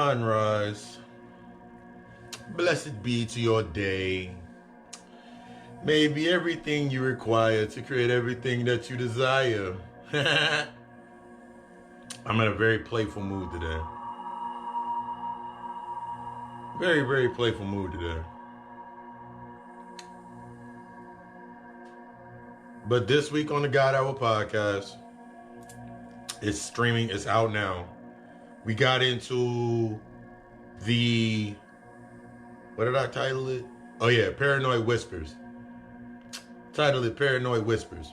sunrise. Blessed be to your day. May be everything you require to create everything that you desire. I'm in a very playful mood today. Very, very playful mood today. But this week on the God Hour podcast, it's streaming, it's out now. We got into the, what did I title it? Oh yeah, Paranoid Whispers. Titled it Paranoid Whispers.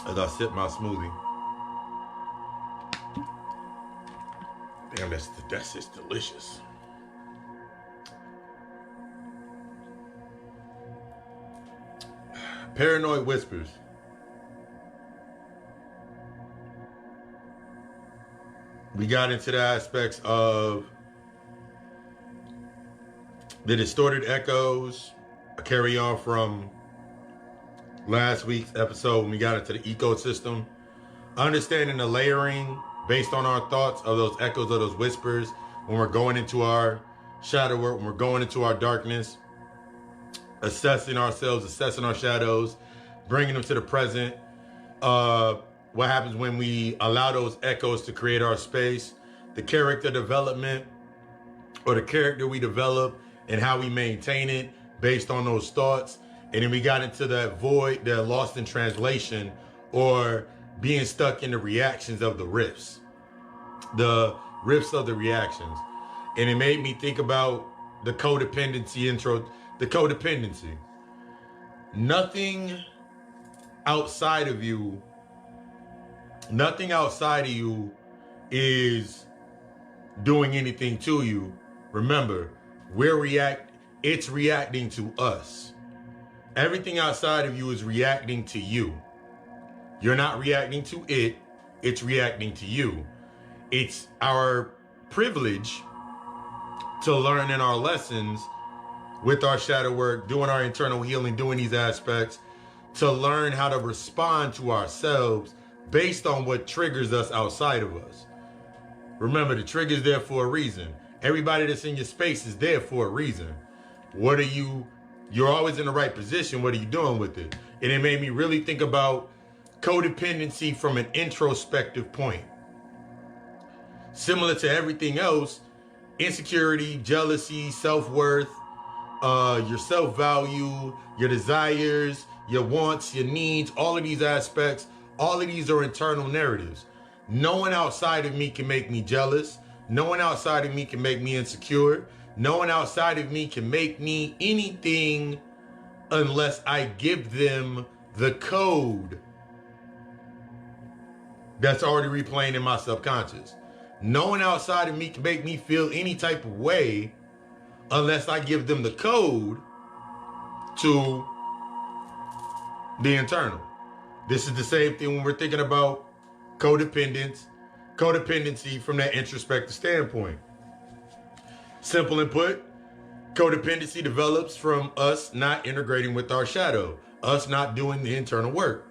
As I sip my smoothie. Damn, that's just delicious. Paranoid Whispers. We got into the aspects of the distorted echoes, a carry on from last week's episode when we got into the ecosystem. Understanding the layering based on our thoughts of those echoes, of those whispers, when we're going into our shadow work, when we're going into our darkness. Assessing ourselves, assessing our shadows, bringing them to the present. What happens when we allow those echoes to create our space, the character development or the character we develop and how we maintain it based on those thoughts. And then we got into that void, that lost in translation, or being stuck in the reactions of the riffs of the reactions. And it made me think about the codependency intro. The codependency. Nothing outside of you is doing anything to you. Remember, it's reacting to us. Everything outside of you is reacting to you. You're not reacting to it, it's reacting to you. It's our privilege to learn in our lessons with our shadow work, doing our internal healing, doing these aspects, to learn how to respond to ourselves based on what triggers us outside of us. Remember, the trigger's there for a reason. Everybody that's in your space is there for a reason. You're always in the right position. What are you doing with it? And it made me really think about codependency from an introspective point. Similar to everything else, insecurity, jealousy, self-worth, your self-value, your desires, your wants, your needs, all of these aspects, all of these are internal narratives. No one outside of me can make me jealous. No one outside of me can make me insecure. No one outside of me can make me anything unless I give them the code that's already replaying in my subconscious. No one outside of me can make me feel any type of way unless I give them the code to the internal. This is the same thing when we're thinking about codependency from that introspective standpoint. Simple and put, codependency develops from us not integrating with our shadow, us not doing the internal work.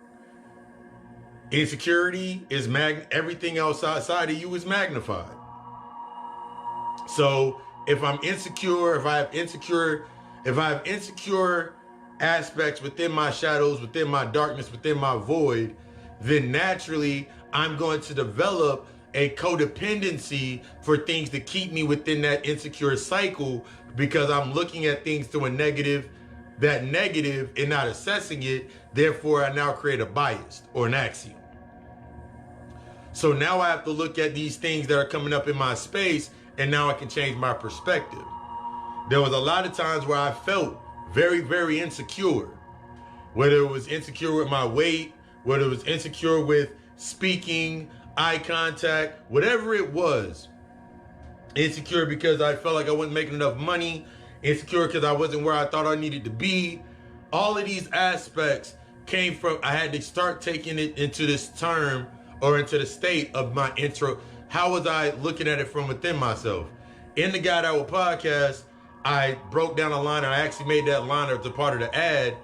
Insecurity is everything else outside of you is magnified. So if I'm insecure, if I have insecure aspects within my shadows, within my darkness, within my void, then naturally I'm going to develop a codependency for things to keep me within that insecure cycle, because I'm looking at things through that negative and not assessing it. Therefore, I now create a bias or an axiom. So now I have to look at these things that are coming up in my space, and now I can change my perspective. There was a lot of times where I felt very, very insecure. Whether it was insecure with my weight, whether it was insecure with speaking, eye contact, whatever it was. Insecure because I felt like I wasn't making enough money. Insecure because I wasn't where I thought I needed to be. All of these aspects came from, I had to start taking it into this term or into the state of my intro. How was I looking at it from within myself? In the God Hour podcast, I broke down a line. I actually made that line as a part of the ad.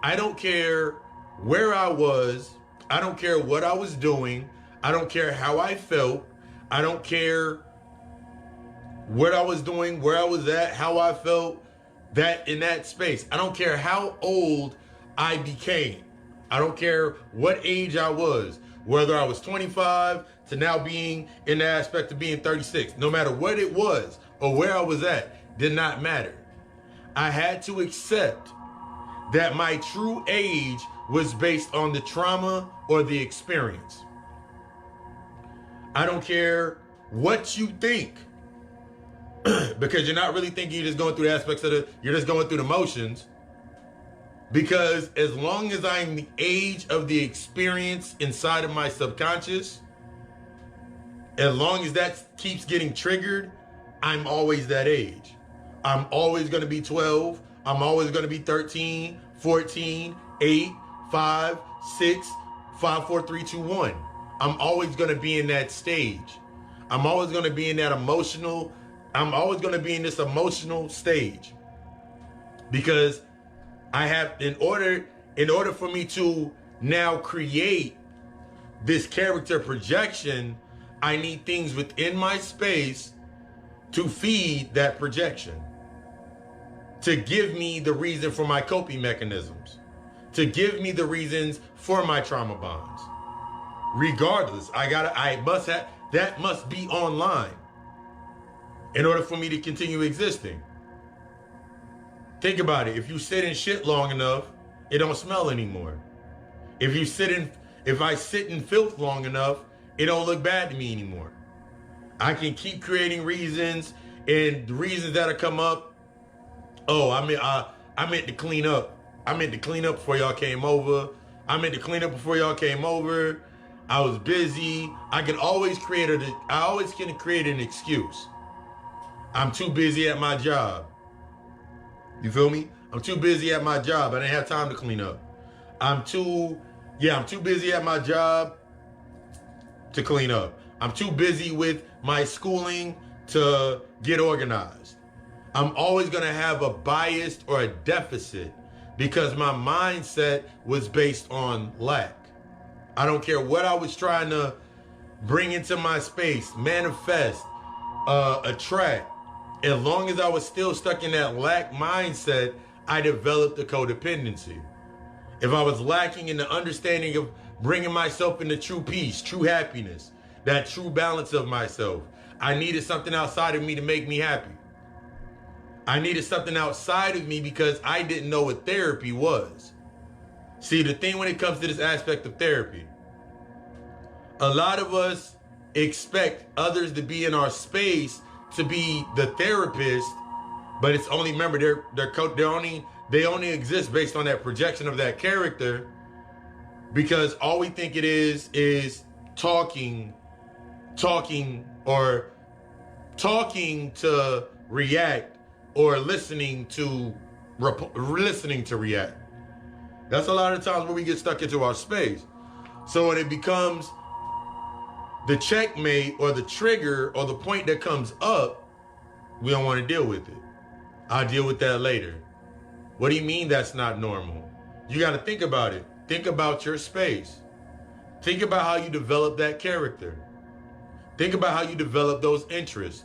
I don't care where I was I don't care what I was doing. I don't care how I felt. I don't care what I was doing, where I was at, how I felt that in that space. I don't care how old I became. I don't care what age I was, whether I was 25 to now being in the aspect of being 36. No matter what it was or where I was at, did not matter. I had to accept that my true age was based on the trauma or the experience. I don't care what you think, because you're not really thinking, you're just going through the aspects of you're just going through the motions. Because as long as I'm the age of the experience inside of my subconscious, as long as that keeps getting triggered, I'm always that age. I'm always going to be 12. I'm always going to be 13, 14, 8, 5, 6, 5, 4, 3, 2, 1. I'm always going to be in that stage. I'm always going to be in that emotional, I'm always going to be in this emotional stage. Because I have, in order for me to now create this character projection, I need things within my space to feed that projection, to give me the reason for my coping mechanisms, to give me the reasons for my trauma bonds. Regardless, that must be online in order for me to continue existing. Think about it. If you sit in shit long enough, it don't smell anymore. If I sit in filth long enough, it don't look bad to me anymore. I can keep creating reasons, and the reasons that'll come up. Oh, I meant to clean up. I meant to clean up before y'all came over. I meant to clean up before y'all came over. I was busy. I always can create an excuse. I'm too busy at my job. You feel me? I'm too busy at my job. I didn't have time to clean up. I'm too busy at my job to clean up. I'm too busy with my schooling to get organized. I'm always going to have a bias or a deficit because my mindset was based on lack. I don't care what I was trying to bring into my space, manifest, attract. As long as I was still stuck in that lack mindset, I developed a codependency. If I was lacking in the understanding of bringing myself into true peace, true happiness, that true balance of myself, I needed something outside of me to make me happy. I needed something outside of me because I didn't know what therapy was. See, the thing when it comes to this aspect of therapy, a lot of us expect others to be in our space to be the therapist, but it's only, remember, they only exist based on that projection of that character, because all we think it is talking to react, or listening to react. That's a lot of times where we get stuck into our space. So when it becomes the checkmate or the trigger or the point that comes up, we don't want to deal with it. I'll deal with that later. What do you mean that's not normal? You got to think about it. Think about your space. Think about how you develop that character. Think about how you develop those interests.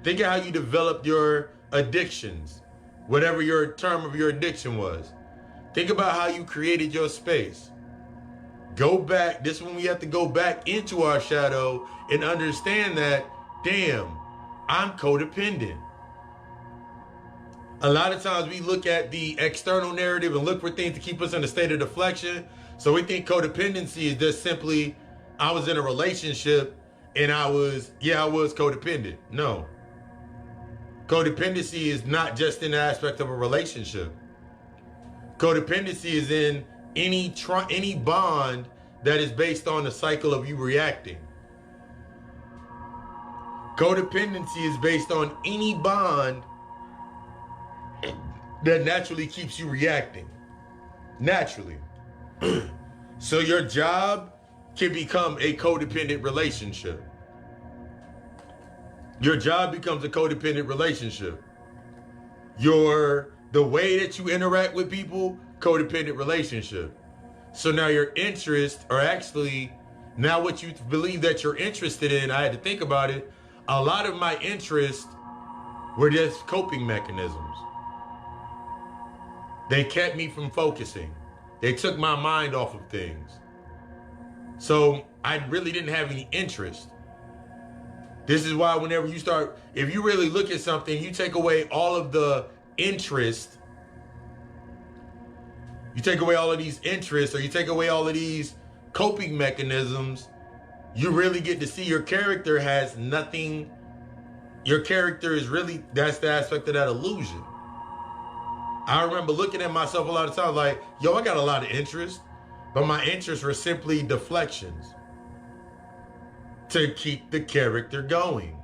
Think of how you developed your addictions, whatever your term of your addiction was. Think about how you created your space. Go back. This is when we have to go back into our shadow and understand that, damn, I'm codependent. A lot of times we look at the external narrative and look for things to keep us in a state of deflection. So we think codependency is just simply, I was in a relationship and I was codependent. No. Codependency is not just in the aspect of a relationship. Codependency is in any bond that is based on the cycle of you reacting. Codependency is based on any bond that naturally keeps you reacting. Naturally. So your job can become a codependent relationship. Your job becomes a codependent relationship. The way that you interact with people, codependent relationship. So now your interests are actually, now what you believe that you're interested in, I had to think about it. A lot of my interests were just coping mechanisms. They kept me from focusing. They took my mind off of things. So I really didn't have any interest. This is why whenever you start, if you really look at something, you take away all of the interest, you take away all of these interests, or you take away all of these coping mechanisms, you really get to see your character has nothing. Your character is really, that's the aspect of that illusion. I remember looking at myself a lot of times like, yo, I got a lot of interest, but my interests were simply deflections to keep the character going.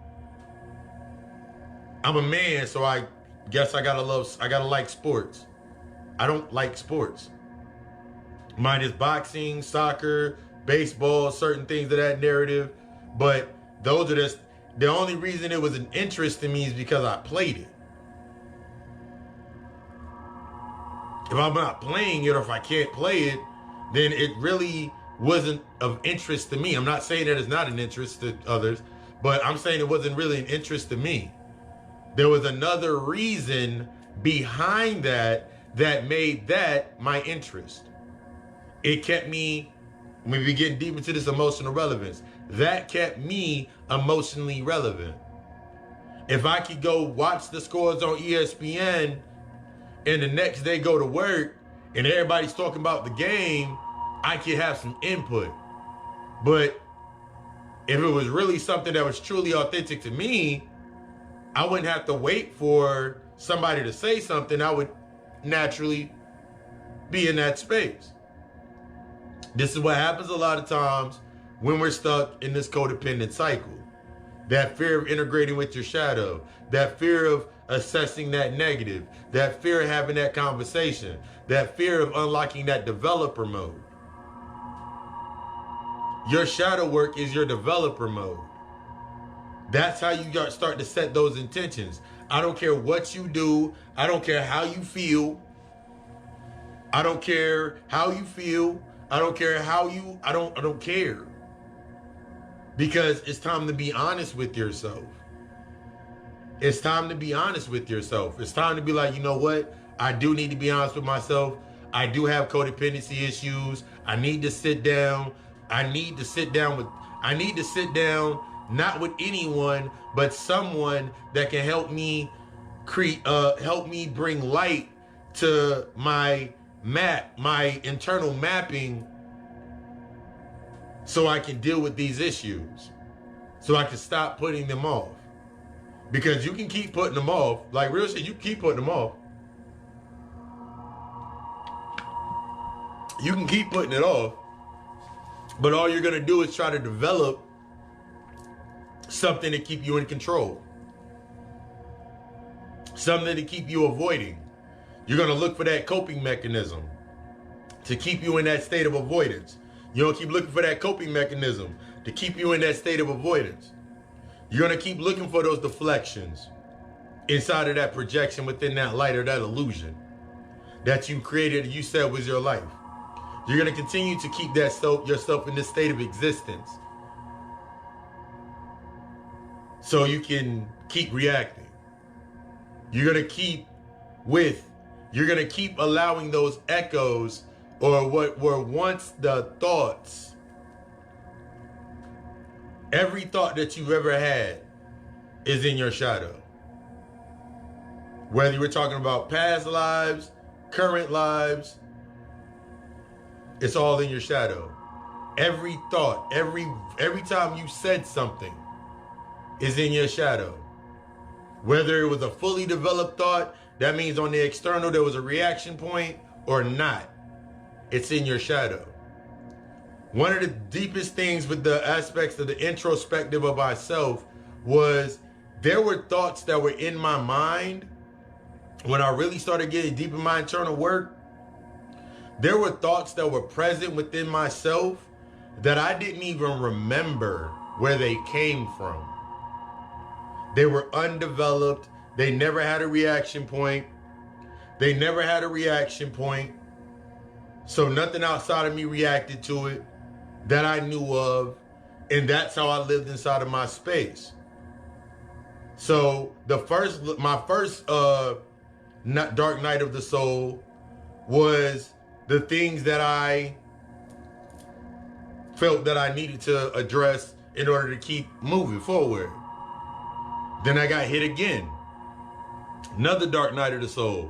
I'm a man, so I guess I gotta like sports. I don't like sports. Mine is boxing, soccer, baseball, certain things of that narrative. But those are just, the only reason it was an interest to me is because I played it. If I'm not playing it, or if I can't play it, then it really wasn't of interest to me. I'm not saying that it's not an interest to others, but I'm saying it wasn't really an interest to me. There was another reason behind that made that my interest. It kept me, when we get deep into this emotional relevance, that kept me emotionally relevant. If I could go watch the scores on ESPN and the next day go to work and everybody's talking about the game, I could have some input. But if it was really something that was truly authentic to me, I wouldn't have to wait for somebody to say something. I would naturally be in that space. This is what happens a lot of times when we're stuck in this codependent cycle. That fear of integrating with your shadow, that fear of assessing that negative, that fear of having that conversation, that fear of unlocking that developer mode. Your shadow work is your developer mode. That's how you start to set those intentions. I don't care what you do. I don't care how you feel. I don't care how you feel. I don't care how you, I don't care. Because it's time to be honest with yourself. It's time to be honest with yourself. It's time to be like, you know what? I do need to be honest with myself. I do have codependency issues. I need to sit down. I need to sit down not with anyone, but someone that can help me bring light to my internal mapping, so I can deal with these issues, so I can stop putting them off. Because you can keep putting them off, like real shit, you keep putting them off. You can keep putting it off, but all you're gonna do is try to develop something to keep you in control. Something to keep you avoiding. You're gonna look for that coping mechanism to keep you in that state of avoidance. You're gonna keep looking for that coping mechanism to keep you in that state of avoidance. You're gonna keep looking for those deflections inside of that projection, within that light or that illusion that you created, you said was your life. You're gonna continue to keep yourself in this state of existence, so you can keep reacting. You're gonna keep allowing those echoes, or what were once the thoughts. Every thought that you've ever had is in your shadow. Whether we're talking about past lives, current lives, it's all in your shadow. Every thought, every time you said something is in your shadow. Whether it was a fully developed thought, that means on the external there was a reaction point, or not, it's in your shadow. One of the deepest things with the aspects of the introspective of myself was there were thoughts that were in my mind when I really started getting deep in my internal work. There were thoughts that were present within myself that I didn't even remember where they came from. They were undeveloped. They never had a reaction point. So nothing outside of me reacted to it that I knew of. And that's how I lived inside of my space. So my first dark night of the soul was the things that I felt that I needed to address in order to keep moving forward. Then I got hit again. Another dark night of the soul.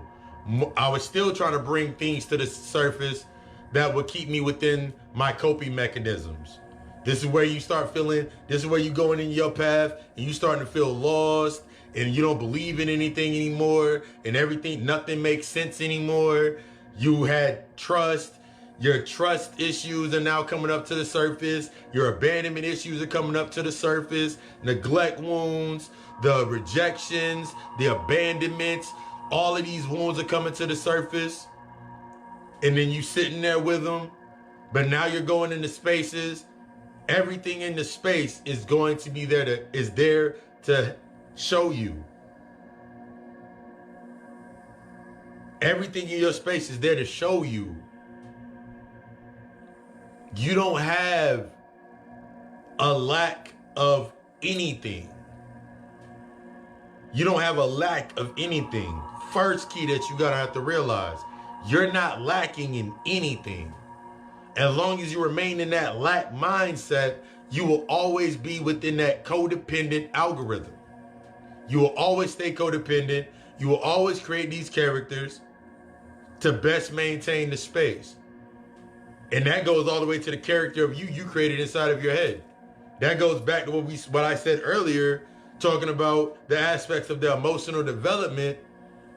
I was still trying to bring things to the surface that would keep me within my coping mechanisms. This is where you start feeling, this is where you're going in your path and you starting to feel lost and you don't believe in anything anymore and everything, nothing makes sense anymore. You had trust. Your trust issues are now coming up to the surface. Your abandonment issues are coming up to the surface. Neglect wounds, the rejections, the abandonments, all of these wounds are coming to the surface. And then you sitting there with them. But now you're going into spaces. Everything in the space is going to be there to show you. Everything in your space is there to show you. You don't have a lack of anything. You don't have a lack of anything. First key that you gotta have to realize, you're not lacking in anything. As long as you remain in that lack mindset, you will always be within that codependent algorithm. You will always stay codependent. You will always create these characters to best maintain the space. And that goes all the way to the character of you created inside of your head. That goes back to what I said earlier, talking about the aspects of the emotional development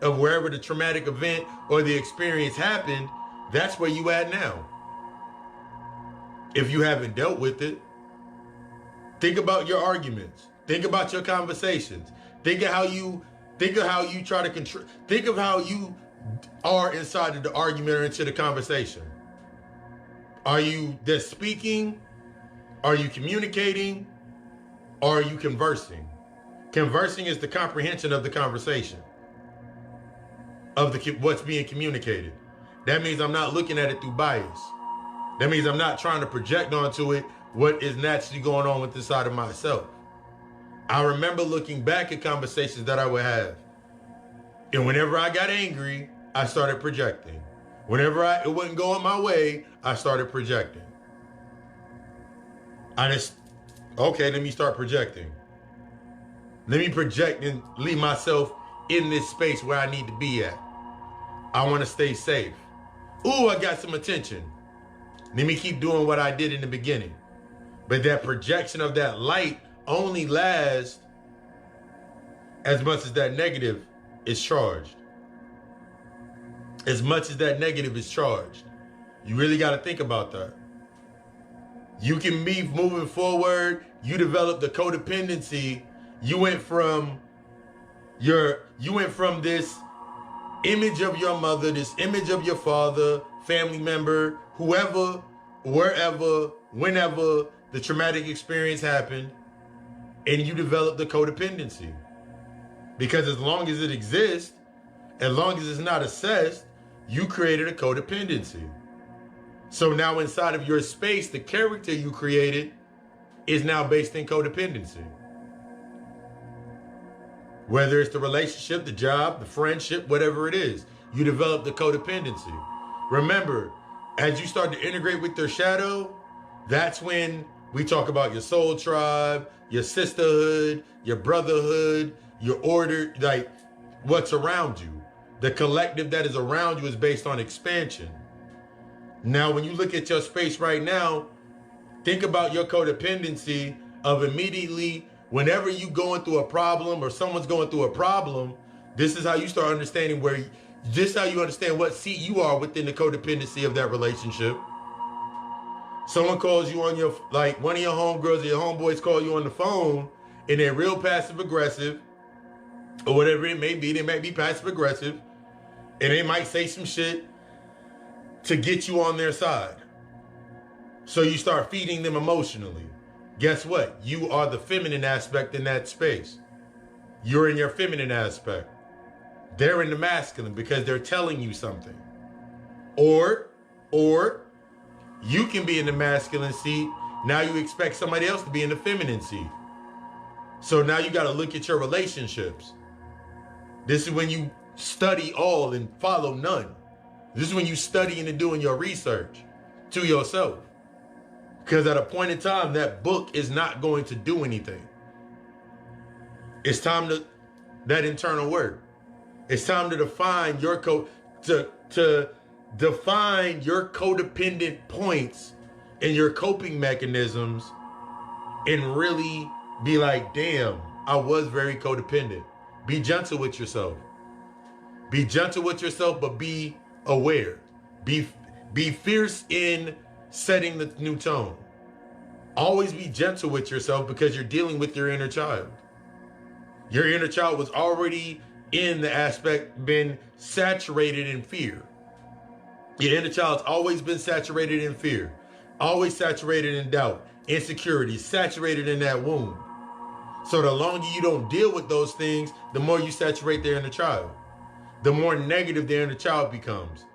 of wherever the traumatic event or the experience happened. That's where you at now. If you haven't dealt with it, think about your arguments. Think about your conversations. Think of how you try to control. Think of how you are inside of the argument or into the conversation. Are you just speaking? Are you communicating? Or are you conversing? Conversing is the comprehension of the conversation, of what's being communicated. That means I'm not looking at it through bias. That means I'm not trying to project onto it what is naturally going on with inside of myself. I remember looking back at conversations that I would have. And whenever I got angry, I started projecting. Whenever it wasn't going my way, I started projecting. Okay, let me start projecting. Let me project and leave myself in this space where I need to be at. I want to stay safe. Ooh, I got some attention. Let me keep doing what I did in the beginning. But that projection of that light only lasts as much as that negative is charged. As much as that negative is charged. You really got to think about that. You can be moving forward. You develop the codependency. You went from this image of your mother, this image of your father, family member, whoever, wherever, whenever the traumatic experience happened, and you develop the codependency. Because as long as it exists, as long as it's not assessed, you created a codependency. So now inside of your space, the character you created is now based in codependency. Whether it's the relationship, the job, the friendship, whatever it is, you develop the codependency. Remember, as you start to integrate with your shadow, that's when we talk about your soul tribe, your sisterhood, your brotherhood, your order, like what's around you. The collective that is around you is based on expansion. Now, when you look at your space right now, think about your codependency of immediately, whenever you going through a problem or someone's going through a problem, this is how you start understanding this is how you understand what seat you are within the codependency of that relationship. Someone calls you on your, like one of your homegirls or your homeboys call you on the phone and they're real passive aggressive or whatever it may be. They might be passive aggressive and they might say some shit to get you on their side. So you start feeding them emotionally. Guess what? You are the feminine aspect in that space. You're in your feminine aspect. They're in the masculine because they're telling you something. Or Or you can be in the masculine seat. Now you expect somebody else to be in the feminine seat. So now you got to look at your relationships. This is when you study all and follow none. This is when you studying and doing your research to yourself. Because at a point in time, that book is not going to do anything. It's time to that internal work. It's time to define your to define your codependent points and your coping mechanisms, and really be like, damn, I was very codependent. Be gentle with yourself. Be gentle with yourself, but be aware. Be fierce in setting the new tone. Always be gentle with yourself because you're dealing with your inner child. Your inner child was already in the aspect, been saturated in fear. Your inner child's always been saturated in fear, always saturated in doubt, insecurity, saturated in that wound. So the longer you don't deal with those things, the more you saturate their inner child, the more negative their inner child becomes.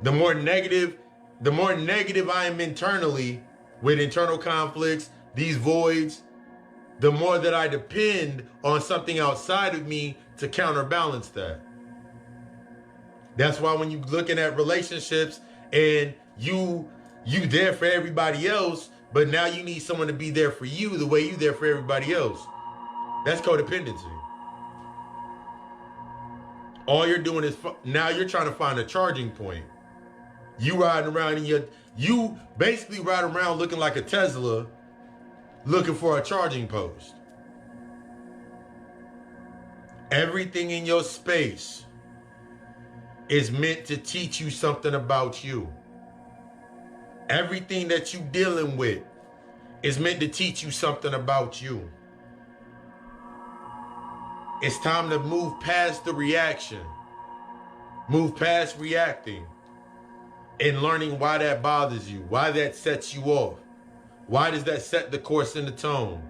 The more negative I am internally with internal conflicts, these voids, the more that I depend on something outside of me to counterbalance that. That's why when you're looking at relationships and you there for everybody else, but now you need someone to be there for you the way you there for everybody else. That's codependency. All you're doing is now you're trying to find a charging point. You riding around in you basically ride around looking like a Tesla, looking for a charging post. Everything in your space is meant to teach you something about you. Everything that you're dealing with is meant to teach you something about you. It's time to move past the reaction. Move past reacting and learning why that bothers you, why that sets you off. Why does that set the course and the tone?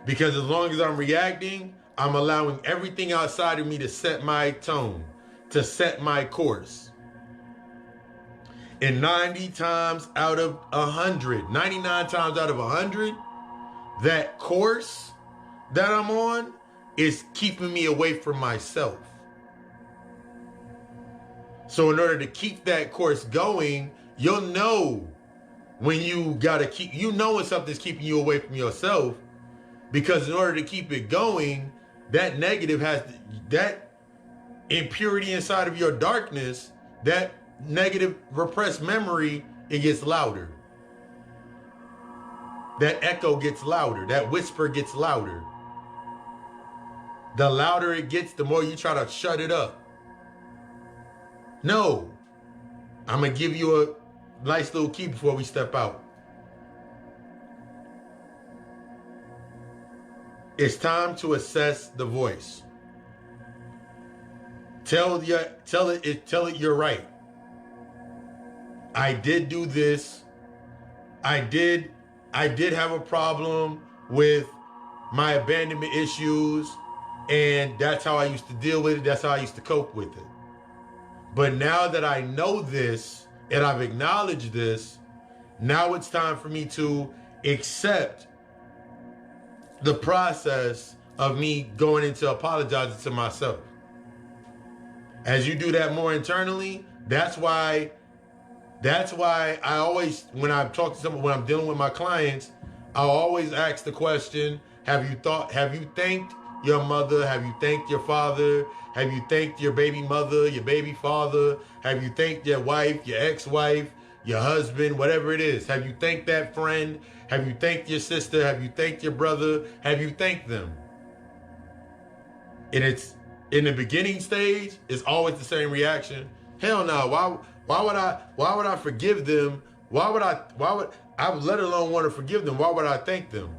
Because as long as I'm reacting, I'm allowing everything outside of me to set my tone, to set my course. And 99 times out of 100, that course that I'm on is keeping me away from myself. So in order to keep that course going, you'll know when you gotta keep, when something's keeping you away from yourself, because in order to keep it going, that negative that impurity inside of your darkness, that negative repressed memory, it gets louder. That echo gets louder. That whisper gets louder. The louder it gets, the more you try to shut it up. No, I'm gonna give you a nice little key before we step out. It's time to assess the voice. Tell it you're right. I did do this. I did have a problem with my abandonment issues, and that's how I used to deal with it. That's how I used to cope with it. But now that I know this and I've acknowledged this, now it's time for me to accept the process of me going into apologizing to myself. As you do that more internally, that's why I always, when I talk to someone, when I'm dealing with my clients, I'll always ask the question, have you thanked your mother? Have you thanked your father? Have you thanked your baby mother, your baby father? Have you thanked your wife, your ex-wife, your husband, whatever it is? Have you thanked that friend? Have you thanked your sister? Have you thanked your brother? Have you thanked them? And it's in the beginning stage, it's always the same reaction. Hell no. Why would I forgive them? Why would I let alone want to forgive them? Why would I thank them?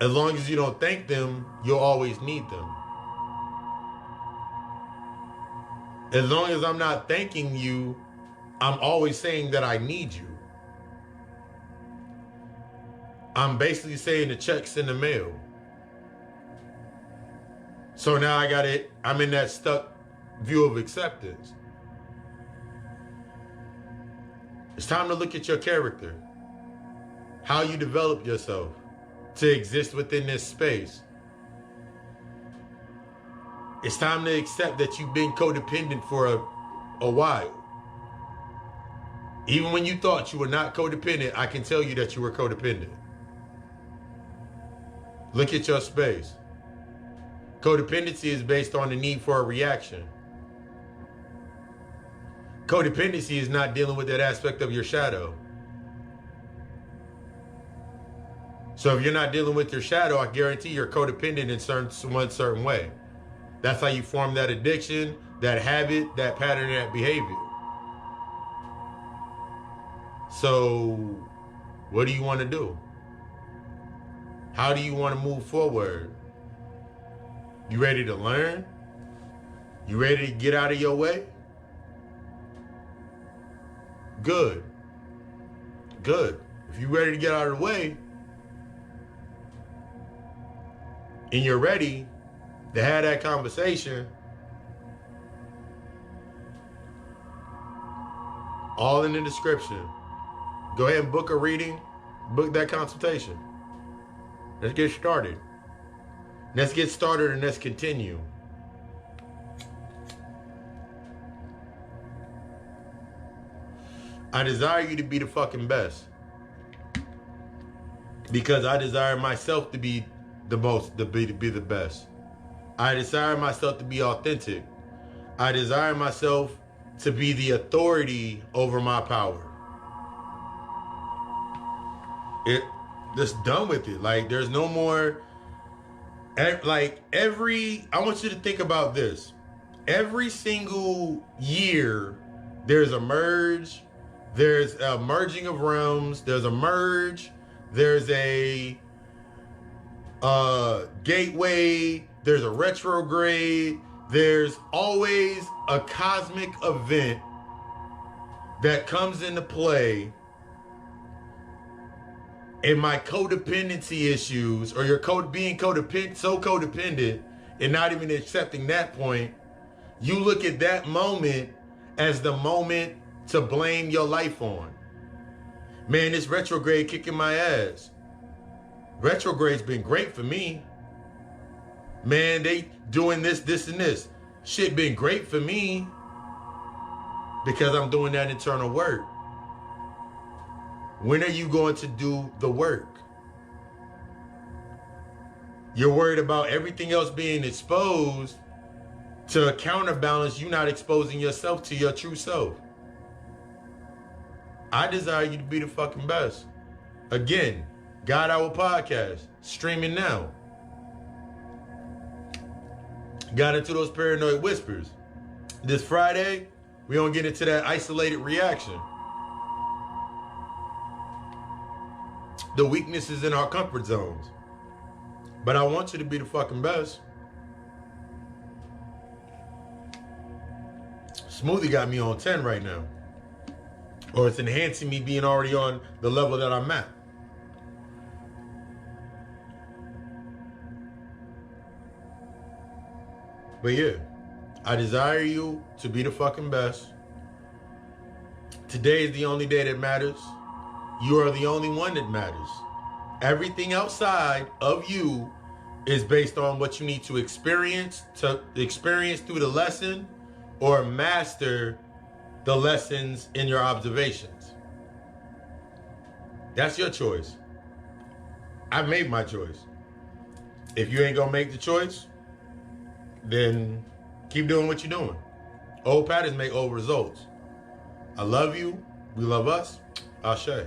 As long as you don't thank them, you'll always need them. As long as I'm not thanking you, I'm always saying that I need you. I'm basically saying the check's in the mail. So now I'm in that stuck view of acceptance. It's time to look at your character. How you develop yourself to exist within this space. It's time to accept that you've been codependent for a while. Even when you thought you were not codependent, I can tell you that you were codependent. Look at your space. Codependency is based on the need for a reaction. Codependency is not dealing with that aspect of your shadow. So if you're not dealing with your shadow, I guarantee you're codependent in one certain way. That's how you form that addiction, that habit, that pattern, that behavior. So what do you want to do? How do you want to move forward? You ready to learn? You ready to get out of your way? Good. Good. If you're ready to get out of the way, and you're ready to have that conversation, all in the description. Go ahead and book a reading, book that consultation. Let's get started. Let's get started and let's continue. I desire you to be the fucking best. Because I desire myself to be the best. I desire myself to be authentic. I desire myself to be the authority over my power. Just done with it. Like, there's no more, I want you to think about this. Every single year, there's a merge, there's a merging of realms, there's a merge, there's a gateway, there's a retrograde, there's always a cosmic event that comes into play. And my codependency issues, or your being codependent, so codependent, and not even accepting that point, you look at that moment as the moment to blame your life on. Man, this retrograde kicking my ass. Retrograde's been great for me. Man, they doing this, and this. Shit been great for me because I'm doing that internal work. When are you going to do the work? You're worried about everything else being exposed to counterbalance you not exposing yourself to your true self. I desire you to be the fucking best. Again, God Hour Podcast, streaming now. Got into those paranoid whispers. This Friday, we don't get into that isolated reaction. The weaknesses in our comfort zones. But I want you to be the fucking best. Smoothie got me on 10 right now. Or it's enhancing me being already on the level that I'm at. But yeah, I desire you to be the fucking best. Today is the only day that matters. You are the only one that matters. Everything outside of you is based on what you need to experience through the lesson or master the lessons in your observations. That's your choice. I've made my choice. If you ain't gonna make the choice, then keep doing what you're doing. Old patterns make old results. I love you. We love us. Ashe.